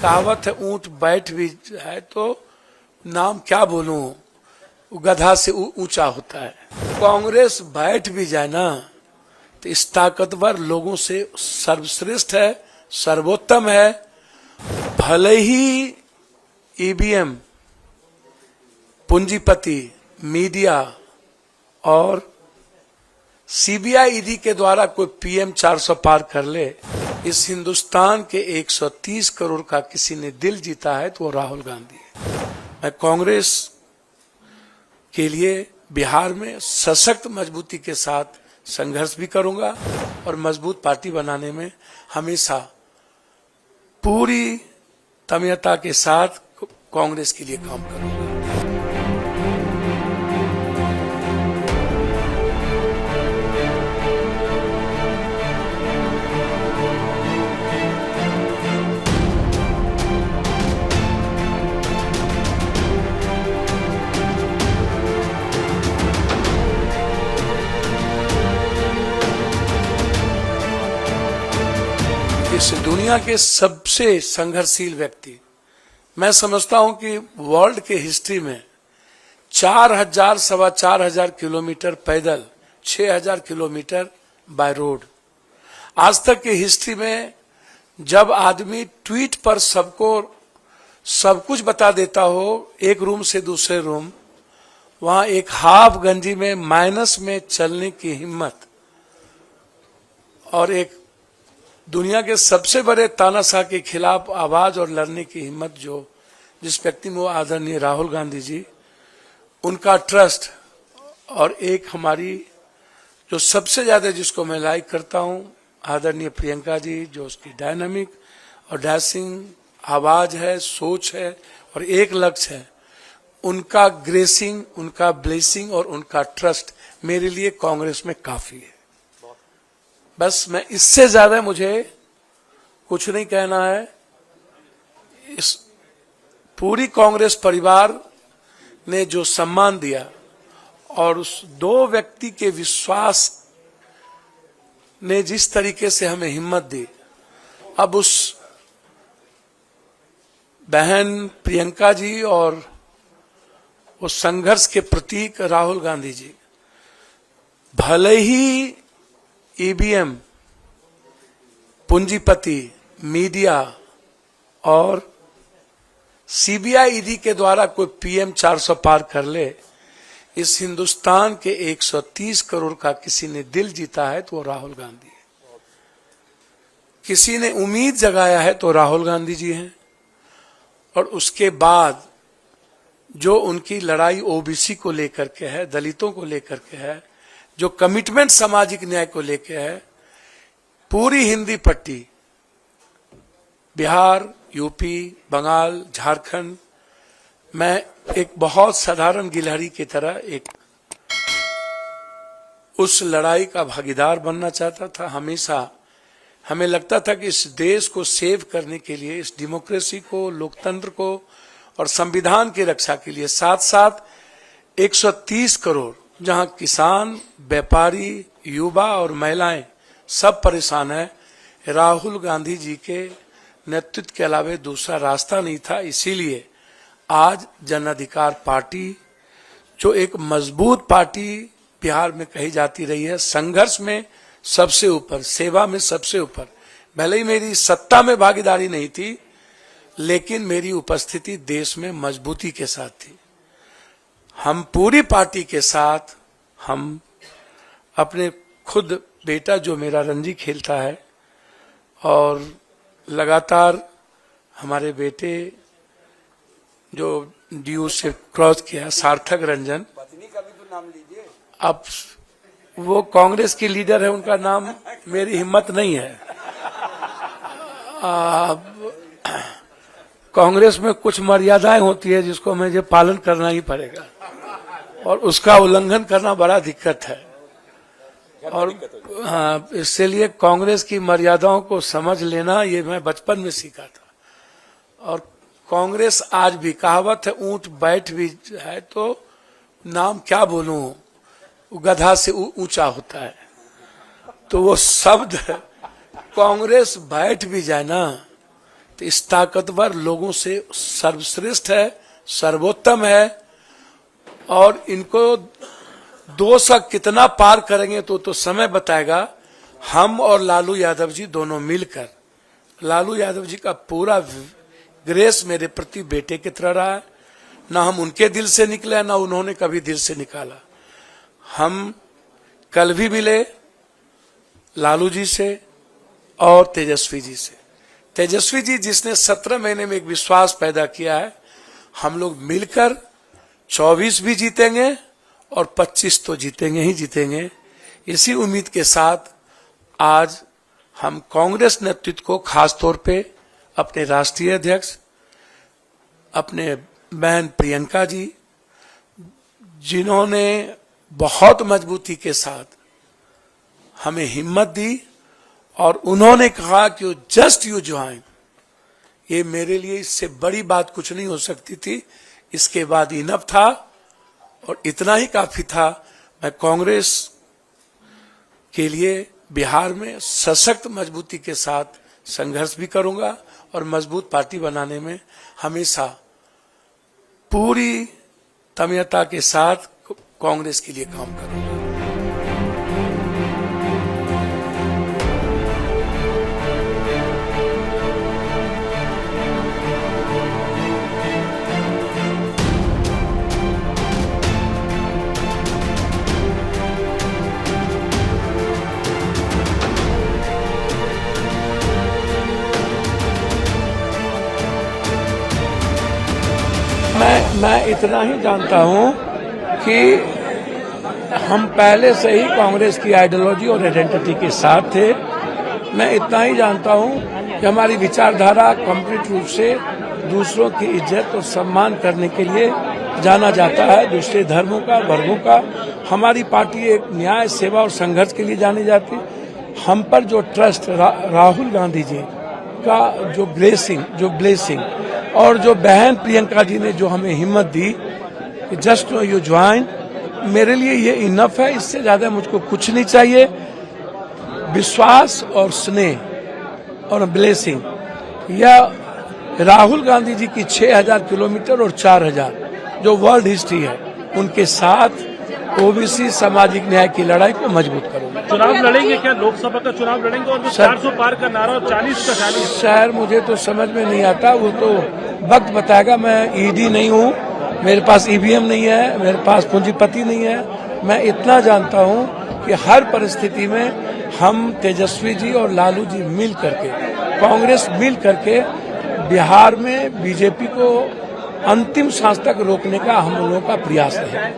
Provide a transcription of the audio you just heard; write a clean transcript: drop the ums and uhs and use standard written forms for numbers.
कहावत है ऊंट बैठ भी है तो नाम क्या बोलूं, गधा से ऊंचा होता है। कांग्रेस बैठ भी जाए ना तो इस ताकतवर लोगों से सर्वश्रेष्ठ है, सर्वोत्तम है। भले ही ईवीएम, पूंजीपति, मीडिया और सीबीआई ईडी के द्वारा कोई पीएम 400 पार कर ले, इस हिंदुस्तान के 130 करोड़ का किसी ने दिल जीता है तो वो राहुल गांधी है। मैं कांग्रेस के लिए बिहार में सशक्त मजबूती के साथ संघर्ष भी करूंगा और मजबूत पार्टी बनाने में हमेशा पूरी तन्मयता के साथ कांग्रेस के लिए काम करूंगा। इस दुनिया के सबसे संघर्षशील व्यक्ति, मैं समझता हूं कि वर्ल्ड के हिस्ट्री में 4,000 सवा 4,000 किलोमीटर पैदल, 6,000 किलोमीटर बाय रोड, आज तक की हिस्ट्री में जब आदमी ट्वीट पर सबको सब कुछ बता देता हो, एक रूम से दूसरे रूम, वहां एक हाफ गंजी में माइनस में चलने की हिम्मत और एक दुनिया के सबसे बड़े तानाशाह के खिलाफ आवाज और लड़ने की हिम्मत जो जिस व्यक्ति में, वो आदरणीय राहुल गांधी जी, उनका ट्रस्ट और एक हमारी जो सबसे ज्यादा जिसको मैं लाइक करता हूं, आदरणीय प्रियंका जी, जो उसकी डायनामिक और डैशिंग आवाज है, सोच है और एक लक्ष्य है, उनका ग्रेसिंग, उनका ब्लेसिंग और उनका ट्रस्ट मेरे लिए कांग्रेस में काफी है। बस मैं इससे ज्यादा मुझे कुछ नहीं कहना है। इस पूरी कांग्रेस परिवार ने जो सम्मान दिया और उस दो व्यक्ति के विश्वास ने जिस तरीके से हमें हिम्मत दी, अब उस बहन प्रियंका जी और उस संघर्ष के प्रतीक राहुल गांधी जी, भले ही ईवीएम, पूंजीपति, मीडिया और सीबीआई ईडी के द्वारा कोई पीएम 400 पार कर ले, इस हिंदुस्तान के 130 करोड़ का किसी ने दिल जीता है तो वो राहुल गांधी है। किसी ने उम्मीद जगाया है तो राहुल गांधी जी हैं। और उसके बाद जो उनकी लड़ाई ओबीसी को लेकर के है, दलितों को लेकर के है, जो कमिटमेंट सामाजिक न्याय को लेकर है, पूरी हिंदी पट्टी, बिहार, यूपी, बंगाल, झारखंड, मैं एक बहुत साधारण गिलहरी की तरह एक उस लड़ाई का भागीदार बनना चाहता था। हमेशा हमें लगता था कि इस देश को सेव करने के लिए, इस डेमोक्रेसी को, लोकतंत्र को और संविधान की रक्षा के लिए, साथ साथ 130 करोड़ जहां किसान, व्यापारी, युवा और महिलाएं सब परेशान है, राहुल गांधी जी के नेतृत्व के अलावा दूसरा रास्ता नहीं था। इसीलिए आज जन अधिकार पार्टी, जो एक मजबूत पार्टी बिहार में कही जाती रही है, संघर्ष में सबसे ऊपर, सेवा में सबसे ऊपर, भले ही मेरी सत्ता में भागीदारी नहीं थी, लेकिन मेरी उपस्थिति देश में मजबूती के साथ थी। हम पूरी पार्टी के साथ, हम अपने खुद बेटा जो मेरा रणजी खेलता है और लगातार हमारे बेटे जो डीयू से क्रॉस किया, सार्थक रंजन, पत्नी का भी तो नाम लीजिए। अब वो कांग्रेस की लीडर है, उनका नाम मेरी हिम्मत नहीं है। कांग्रेस में कुछ मर्यादाएं होती है जिसको मुझे पालन करना ही पड़ेगा और उसका उल्लंघन करना बड़ा दिक्कत है। और हाँ, इसलिए कांग्रेस की मर्यादाओं को समझ लेना, ये मैं बचपन में सीखा था। और कांग्रेस आज भी, कहावत है ऊंट बैठ भी है तो नाम क्या बोलूं, गधा से ऊंचा होता है। तो वो शब्द कांग्रेस बैठ भी जाए ना तो इस ताकतवर लोगों से सर्वश्रेष्ठ है, सर्वोत्तम है, और इनको 200 कितना पार करेंगे तो समय बताएगा। हम और लालू यादव जी दोनों मिलकर, लालू यादव जी का पूरा ग्रेस मेरे प्रति बेटे की तरह रहा है, ना हम उनके दिल से निकले ना उन्होंने कभी दिल से निकाला। हम कल भी मिले लालू जी से और तेजस्वी जी से। तेजस्वी जी जिसने 17 महीने में एक विश्वास पैदा किया है, हम लोग मिलकर 24 भी जीतेंगे और 25 तो जीतेंगे ही जीतेंगे। इसी उम्मीद के साथ आज हम कांग्रेस नेतृत्व को, खास तौर पे अपने राष्ट्रीय अध्यक्ष, अपने बहन प्रियंका जी, जिन्होंने बहुत मजबूती के साथ हमें हिम्मत दी और उन्होंने कहा कि जस्ट यू ज्वाइन, ये मेरे लिए इससे बड़ी बात कुछ नहीं हो सकती थी। इसके बाद इनफ था और इतना ही काफी था। मैं कांग्रेस के लिए बिहार में सशक्त मजबूती के साथ संघर्ष भी करूंगा और मजबूत पार्टी बनाने में हमेशा पूरी तन्मयता के साथ कांग्रेस के लिए काम करूंगा। मैं इतना ही जानता हूं कि हम पहले से ही कांग्रेस की आइडियोलॉजी और आइडेंटिटी के साथ थे। मैं इतना ही जानता हूं कि हमारी विचारधारा कंप्लीट रूप से दूसरों की इज्जत और सम्मान करने के लिए जाना जाता है, दूसरे धर्मों का, वर्गों का। हमारी पार्टी एक न्याय, सेवा और संघर्ष के लिए जानी जाती है। हम पर जो ट्रस्ट राहुल गांधी जी का जो ब्लेसिंग और जो बहन प्रियंका जी ने जो हमें हिम्मत दी कि जस्ट यू ज्वाइन, मेरे लिए ये इनफ है। इससे ज्यादा मुझको कुछ नहीं चाहिए। विश्वास और स्नेह और ब्लेसिंग, यह राहुल गांधी जी की 6000 किलोमीटर और 4000 जो वर्ल्ड हिस्ट्री है, उनके साथ ओबीसी सामाजिक न्याय की लड़ाई को मजबूत करूंगा। चुनाव लड़ेंगे क्या? लोकसभा का चुनाव लड़ेंगे? और 400 पार का नारा और 40 का 40 शहर मुझे तो समझ में नहीं आता, वो तो वक्त बताएगा। मैं ईडी नहीं हूँ, मेरे पास ईवीएम नहीं है, मेरे पास पूंजीपति नहीं है। मैं इतना जानता हूँ कि हर परिस्थिति में हम तेजस्वी जी और लालू जी मिल करके, कांग्रेस मिल करके बिहार में बीजेपी को अंतिम सांस तक रोकने का हम लोगों का प्रयास है।